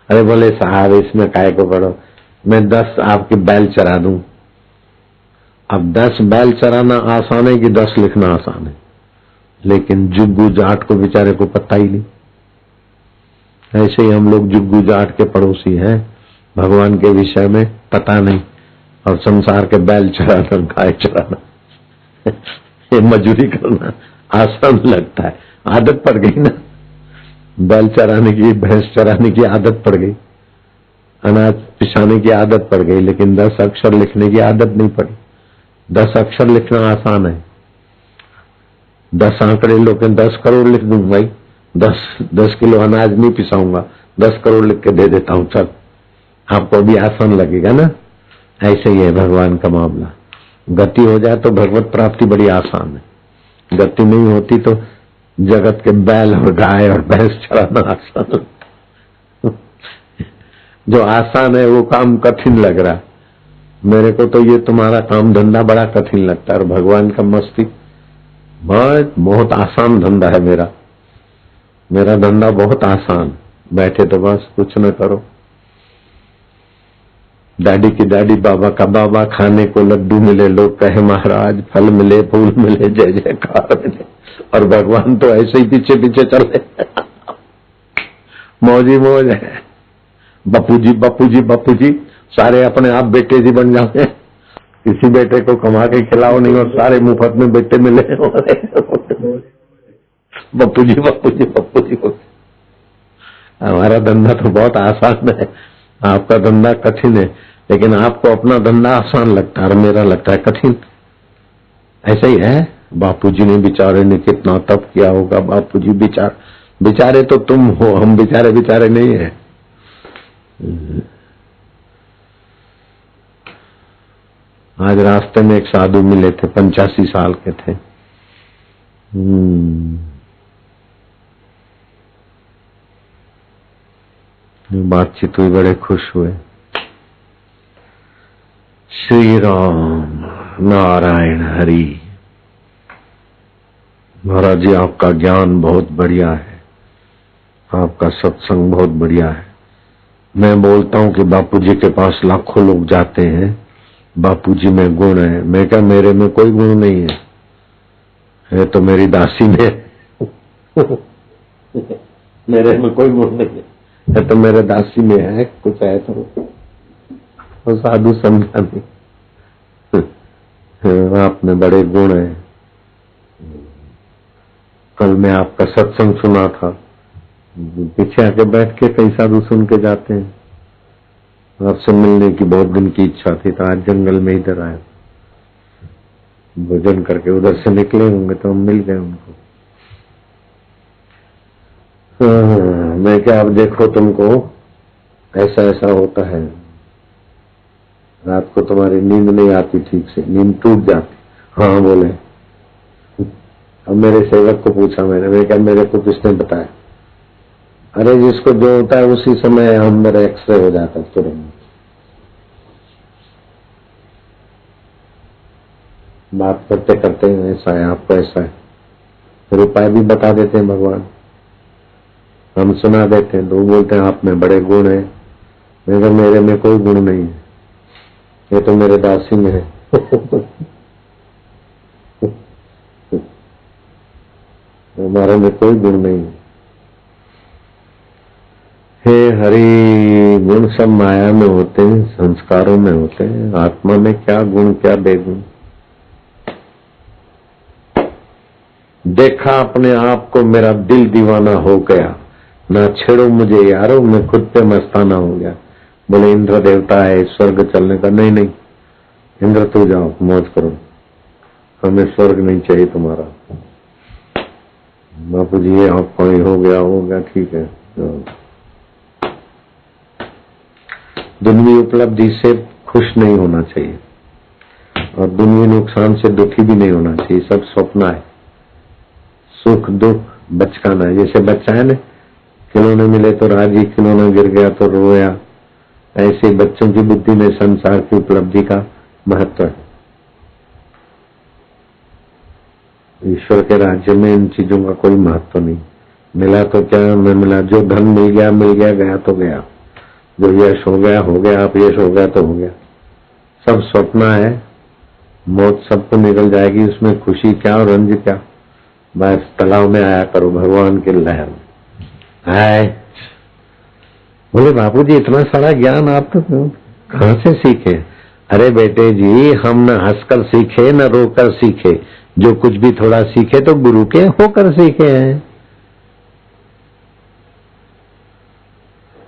अरे बोले साहब इसमें काय को पढ़ो, मैं 10 आपकी बैल चरा दूं। अब 10 बैल चराना आसान है कि 10 लिखना आसान है, लेकिन जुग्गू जाट को बेचारे को पता ही नहीं। ऐसे ही हम लोग जुग्गू जाट के पड़ोसी हैं, भगवान के विषय में पता नहीं, और संसार के बैल चराना गाय चराना ये मजूरी करना आसान लगता है, आदत पड़ गई ना। बैल चराने की, भैंस चराने की आदत पड़ गई, अनाज पिसाने की आदत पड़ गई, लेकिन 10 अक्षर लिखने की आदत नहीं पड़ी। 10 अक्षर लिखना आसान है, 10 आंकड़े लोग 10 करोड़ लिख दूं भाई, 10 किलो अनाज नहीं पिसाऊंगा, 10 करोड़ लिख के दे देता हूं, चल आपको भी आसान लगेगा ना। ऐसे ही है भगवान का मामला। गति हो जाए तो भगवत प्राप्ति बड़ी आसान है, गति नहीं होती तो जगत के बैल और गाय और भैंस चराना आसान है। जो आसान है वो काम कठिन लग रहा है मेरे को, तो ये तुम्हारा काम धंधा बड़ा कठिन लगता है, और भगवान का मस्ती बहुत आसान धंधा है मेरा धंधा बहुत आसान। बैठे तो बस कुछ न करो, दादी की दादी बाबा का बाबा, खाने को लड्डू मिले, लोग कहे महाराज, फल मिले, फूल मिले, जय जयकार मिले, और भगवान तो ऐसे ही पीछे पीछे चल रहे मौजी मौज है। बापू जी बापू जी बापू जी, सारे अपने आप बेटे जी बन जाते, किसी बेटे को कमा के खिलाओ नहीं और सारे मुफ्त में बेटे मिले बापू जी बापू जी बापू जी। हमारा धंधा तो बहुत आसान है, आपका धंधा कठिन है, लेकिन आपको अपना धंधा आसान लगता है और मेरा लगता है कठिन। ऐसा ही है। बापूजी ने बेचारे ने कितना तप किया होगा, बापूजी बेचारे तो तुम हो, हम बेचारे नहीं है। आज रास्ते में एक साधु मिले थे, 85 साल के थे। बातचीत हुई, बड़े खुश हुए। श्री राम नारायण हरि। महाराज जी आपका ज्ञान बहुत बढ़िया है, आपका सत्संग बहुत बढ़िया है। मैं बोलता हूँ कि बापूजी के पास लाखों लोग जाते हैं, बापूजी में गुण है। मैं क्या, मेरे में कोई गुण नहीं है तो मेरी दासी में मेरे में कोई गुण नहीं है तो मेरे दासी में है, कुछ है तो साधु समझा नहीं। आप में बड़े गुण है। कल मैं आपका सत्संग सुना था, पीछे आके बैठ के कई साधु सुन के जाते हैं। आपसे मिलने की बहुत दिन की इच्छा थी, तो आज जंगल में इधर आया, भोजन करके उधर से निकले होंगे तो हम मिल गए उनको। मैं क्या, अब देखो तुमको ऐसा ऐसा होता है, रात को तुम्हारी नींद नहीं आती ठीक से, नींद टूट जाती। हाँ बोले। अब मेरे सेवक को पूछा मैंने क्या, मेरे को किसने बताया? अरे जिसको जो होता है उसी समय हम मेरा एक्सरे हो जाता है तुरंत। बात करते करते ऐसा है, आपको ऐसा है, फिर उपाय भी बता देते हैं भगवान, हम सुना देते हैं। लोग बोलते हैं आप में बड़े गुण हैं, मगर मेरे में कोई गुण नहीं है, ये तो मेरे दासी में है हमारे में कोई गुण नहीं है। हे हरि, गुण सब माया में होते हैं, संस्कारों में होते हैं, आत्मा में क्या गुण क्या बेगुण। देखा अपने आप को, मेरा दिल दीवाना हो गया, ना छेड़ो मुझे यारो, मैं खुद पे मस्ताना हो गया। बोले इंद्र देवता है, स्वर्ग चलने का। नहीं नहीं इंद्र तू जाओ, मौज करो, हमें स्वर्ग नहीं चाहिए तुम्हारा। बापू जी ये आपको हो गया ठीक है। दुनिया उपलब्धि से खुश नहीं होना चाहिए और दुनिया नुकसान से दुखी भी नहीं होना चाहिए, सब स्वप्न है। सुख दुख बचकाना है, जैसे बच्चा है ना, खिलौने मिले तो राजी, खिलौना गिर गया तो रोया। ऐसे बच्चों की बुद्धि में संसार की उपलब्धि का महत्व है। ईश्वर के राज्य में इन चीजों का कोई महत्व नहीं। मिला तो क्या, न मिला, जो धन मिल गया गया तो गया, जो यश हो गया, अपयश हो गया तो हो गया, सब स्वप्न है, मौत सबको निकल जाएगी, उसमें खुशी क्या और रंज क्या। बस तालाब में आया करो भगवान के लहर में। हाय बोले बापू जी इतना सारा ज्ञान आप तो कहाँ से सीखे? अरे बेटे जी, हम न हंसकर सीखे न रोकर सीखे, जो कुछ भी थोड़ा सीखे तो गुरु के होकर सीखे हैं।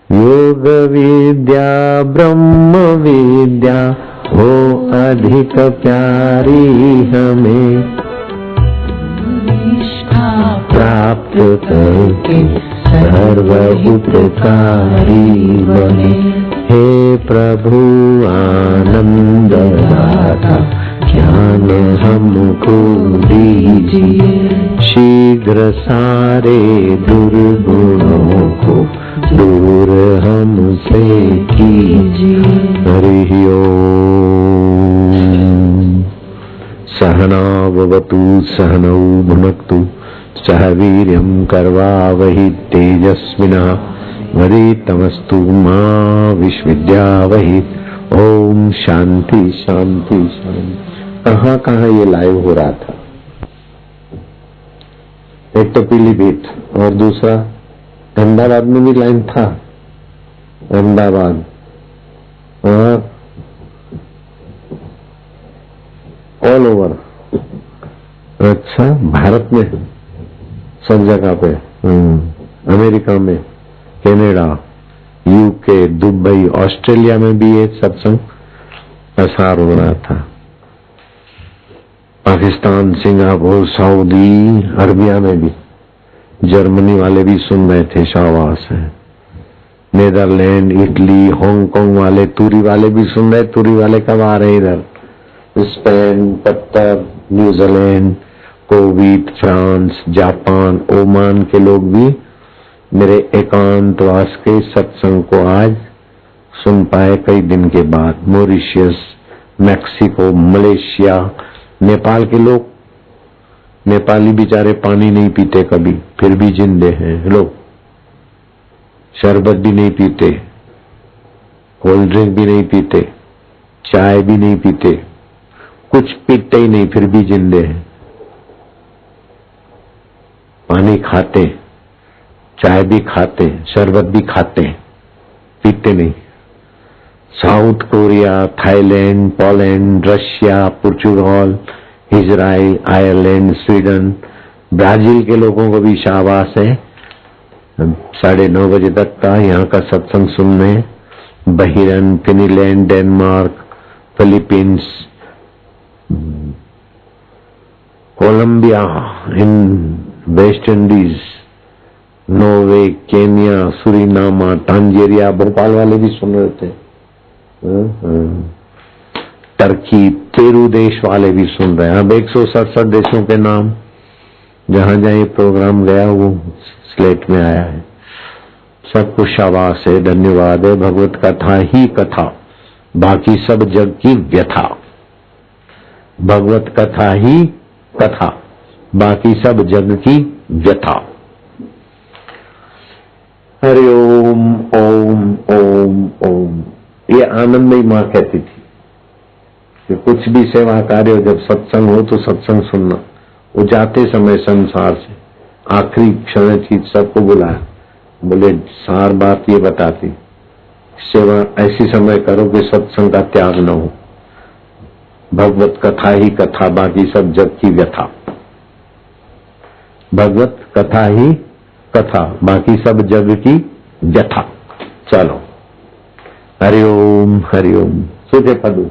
योग विद्या ब्रह्म विद्या हो अधिक प्यारी हमें, प्राप्त करके सर्व उपकारी बने। हे प्रभु आनंद दाता ज्ञान हमको दीजिए, शीघ्र सारे दुर्गुणों को दूर हमसे कीजिए। हरि ओम। सहनावतु सहनौ भुनक्तु सह वीर्यं करवावहि तेजस्विना वरीतमस्तु मा विश्वविद्यावहि। ओम शांति शांति शांति। कहाँ कहाँ ये लाइव हो रहा था? एक तो पीलीभीत और दूसरा अहमदाबाद में भी लाइन था, अहमदाबाद और ऑल ओवर। अच्छा, भारत में सब जगह पे, अमेरिका में, कनाडा, यूके, दुबई, ऑस्ट्रेलिया में भी ये सत्संग प्रसार हो रहा था। पाकिस्तान, सिंगापुर, सऊदी अरबिया में भी, जर्मनी वाले भी सुन रहे थे, शाबाश है। नेदरलैंड, इटली, हांगकांग वाले, तुरी वाले भी सुन रहे। तुरी वाले कब आ रहे इधर? Spain, Qatar, New Zealand, Kuwait, France, Japan, Oman के लोग भी मेरे एकांतवास के सत्संग को आज सुन पाए कई दिन के बाद। मॉरिशस, मैक्सिको, मलेशिया, नेपाल के लोग, नेपाली बेचारे पानी नहीं पीते कभी, फिर भी जिंदे हैं लोग। शरबत भी नहीं पीते, कोल्ड ड्रिंक भी नहीं पीते, चाय भी नहीं पीते, कुछ पीते ही नहीं, फिर भी जिंदे हैं। पानी खाते, चाय भी खाते, शरबत भी खाते, पीते नहीं। South Korea, Thailand, Poland, Russia, पुर्तगाल, इजराइल, आयरलैंड, स्वीडन, ब्राजील के लोगों को भी शाबाश है। 9:30 बजे तक का यहाँ का सत्संग सुनने। Bahrain, Finland, Denmark, Philippines, Colombia, इन West Indies, Norway, Kenya, Suriname, Tanzania, Bhopal वाले भी सुन रहे थे। टर्की, पेरू देश वाले भी सुन रहे हैं। अब 167 देशों के नाम जहां जहां ये प्रोग्राम गया वो स्लेट में आया है। सबको शाबाश है, धन्यवाद है। भगवत कथा ही कथा, बाकी सब जग की व्यथा। भगवत कथा ही कथा, बाकी सब जग की व्यथा। हरि ओम ओम ओम ओम। ये आनंदमयी माँ कहती थी कि कुछ भी सेवा कार्य हो, जब सत्संग हो तो सत्संग सुनना। वो जाते समय संसार से आखिरी क्षण चीज सबको बुलाया, बोले सार बात ये बताती, सेवा ऐसी समय करो कि सत्संग का त्याग न हो। भगवत कथा ही कथा, बाकी सब जग की व्यथा। भगवत कथा ही कथा, बाकी सब जग की व्यथा। चलो हरिओम हरिओम। सुखे पदू।